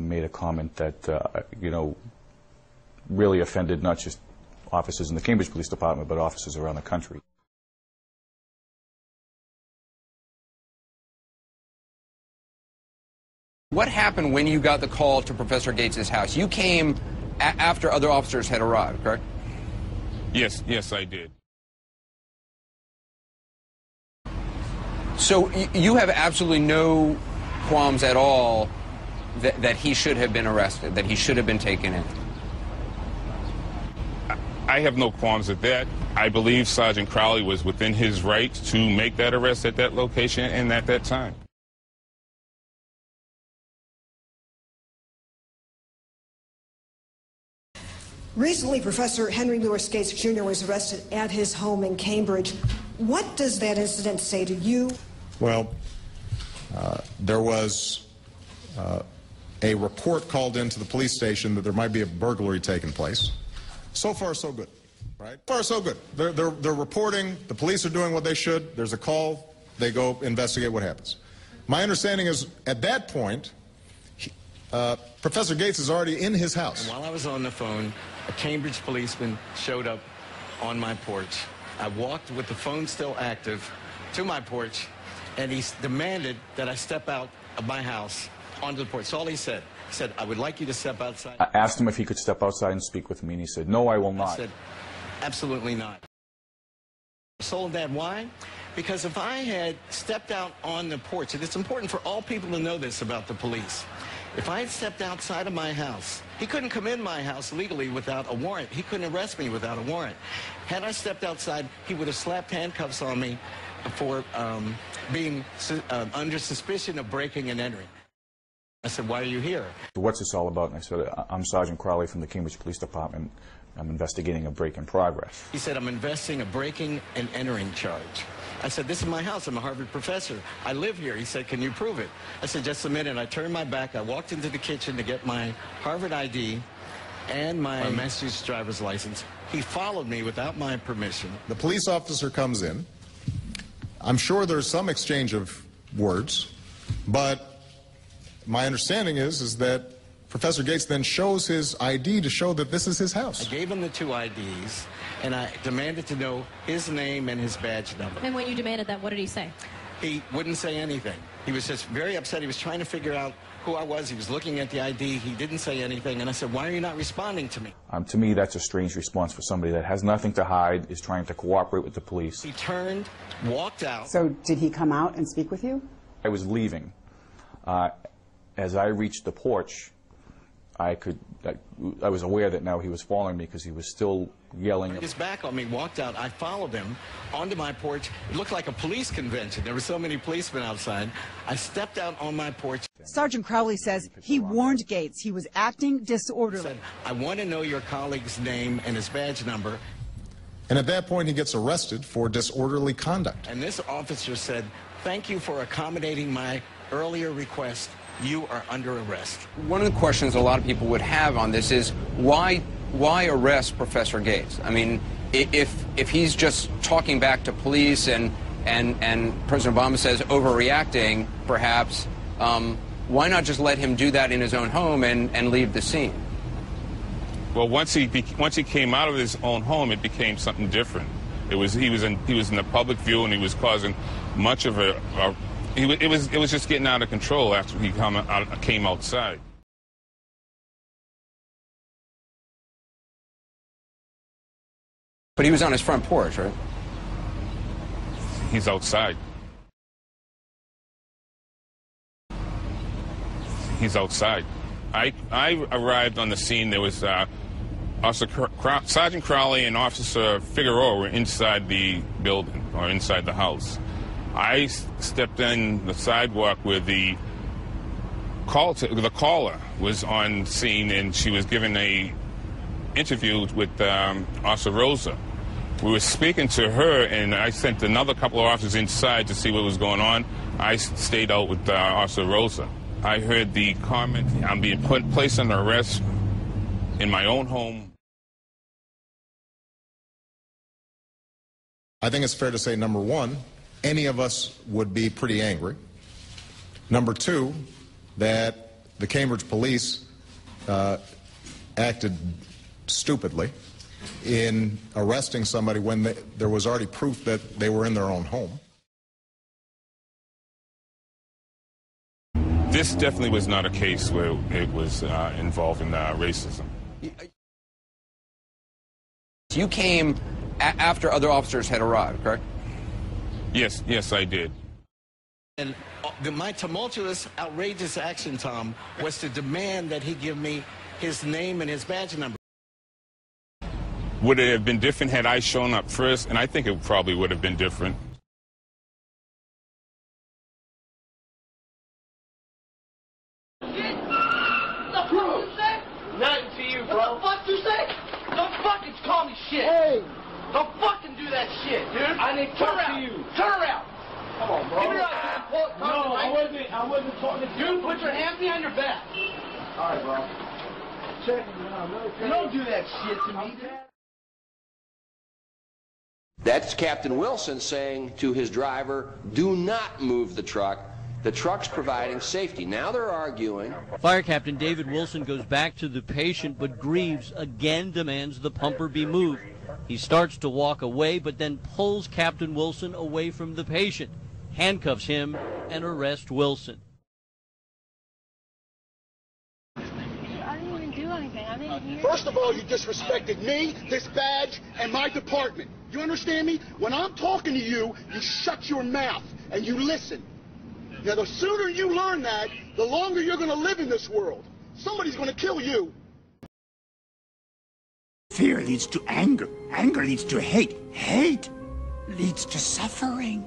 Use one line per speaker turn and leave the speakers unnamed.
made a comment that, really offended not just officers in the Cambridge Police Department, but officers around the country.
What happened when you got the call to Professor Gates' house? You came after other officers had arrived, correct?
Yes, I did.
So you have absolutely no qualms at all that he should have been arrested, that he should have been taken in?
I have no qualms with that. I believe Sergeant Crowley was within his right to make that arrest at that location and at that time.
Recently, Professor Henry Louis Gates Jr. was arrested at his home in Cambridge. What does that incident say to you?
Well, there was a report called into the police station that there might be a burglary taking place. So far, so good, right? So far, so good. They're reporting. The police are doing what they should. There's a call. They go investigate what happens. My understanding is, at that point, Professor Gates is already in his house.
And while I was on the phone, a Cambridge policeman showed up on my porch. I walked with the phone still active to my porch, and he demanded that I step out of my house onto the porch. That's all he said. He said, I would like you to step outside.
I asked him if he could step outside and speak with me, and he said, no, I will not.
I said, absolutely not. So, Dad, why? Because if I had stepped out on the porch, and it's important for all people to know this about the police, if I had stepped outside of my house, he couldn't come in my house legally without a warrant. He couldn't arrest me without a warrant. Had I stepped outside, he would have slapped handcuffs on me for being under suspicion of breaking and entering. I said, why are you here?
What's this all about? And I said, I'm Sergeant Crowley from the Cambridge Police Department. I'm investigating a break in progress.
He said, I'm investigating a breaking and entering charge. I said, this is my house. I'm a Harvard professor. I live here. He said, can you prove it? I said, just a minute. I turned my back. I walked into the kitchen to get my Harvard ID and my Massachusetts driver's license. He followed me without my permission.
The police officer comes in. I'm sure there's some exchange of words, but my understanding is that Professor Gates then shows his ID to show that this is his house.
I gave him the two IDs, and I demanded to know his name and his badge number.
And when you demanded that, what did he say?
He wouldn't say anything. He was just very upset. He was trying to figure out who I was. He was looking at the ID. He didn't say anything. And I said, why are you not responding to me?
To me, that's a strange response for somebody that has nothing to hide, is trying to cooperate with the police.
He turned, walked out.
So did he come out and speak with you?
I was leaving. As I reached the porch, I was aware that now he was following me because he was still yelling.
His back on me, walked out. I followed him onto my porch. It looked like a police convention. There were so many policemen outside. I stepped out on my porch.
Sergeant Crowley says he warned Gates he was acting disorderly.
Said, I want to know your colleague's name and his badge number.
And at that point, he gets arrested for disorderly conduct.
And this officer said, thank you for accommodating my earlier request. You are under arrest.
One of the questions a lot of people would have on this is why arrest Professor Gates? I mean, if he's just talking back to police and President Obama says overreacting, perhaps, why not just let him do that in his own home and leave the scene?
Well, once he came out of his own home, it became something different. He was in the public view, and he was causing much of it was just getting out of control after he came outside.
But he was on his front porch, right?
He's outside. He's outside. I arrived on the scene. There was Sergeant Crowley and Officer Figueroa were inside the building, or inside the house. I stepped in the sidewalk where the caller was on scene, and she was giving a interview with Officer Rosa. We were speaking to her, and I sent another couple of officers inside to see what was going on. I stayed out with Officer Rosa. I heard the comment, I'm being placed under arrest in my own home.
I think it's fair to say, number one, any of us would be pretty angry. Number two, that the Cambridge police acted stupidly in arresting somebody when there was already proof that they were in their own home.
This definitely was not a case where it was involving racism.
You came after other officers had arrived, correct?
Yes, I did.
And my tumultuous, outrageous action, Tom, was to demand that he give me his name and his badge number.
Would it have been different had I shown up first? And I think it probably would have been different.
Nothing to you, bro. What the fuck you say? Don't fucking call me shit. Hey. Don't fucking do that shit, dude. I didn't talk to you. Turn around. Come on, bro. Give me that. No, I wasn't talking to you. Dude, put your hands behind your back. All right, bro. Check me out. You don't do that shit to me, Dad.
That's Captain Wilson saying to his driver, do not move the truck. The truck's providing safety. Now they're arguing.
Fire Captain David Wilson goes back to the patient, but Greaves again demands the pumper be moved. He starts to walk away, but then pulls Captain Wilson away from the patient, handcuffs him, and arrests Wilson.
I didn't even do anything. I didn't hear.
First of all, you disrespected me, this badge, and my department. You understand me? When I'm talking to you, you shut your mouth and you listen. Now, the sooner you learn that, the longer you're going to live in this world. Somebody's going to kill you.
Fear leads to anger. Anger leads to hate. Hate leads to suffering.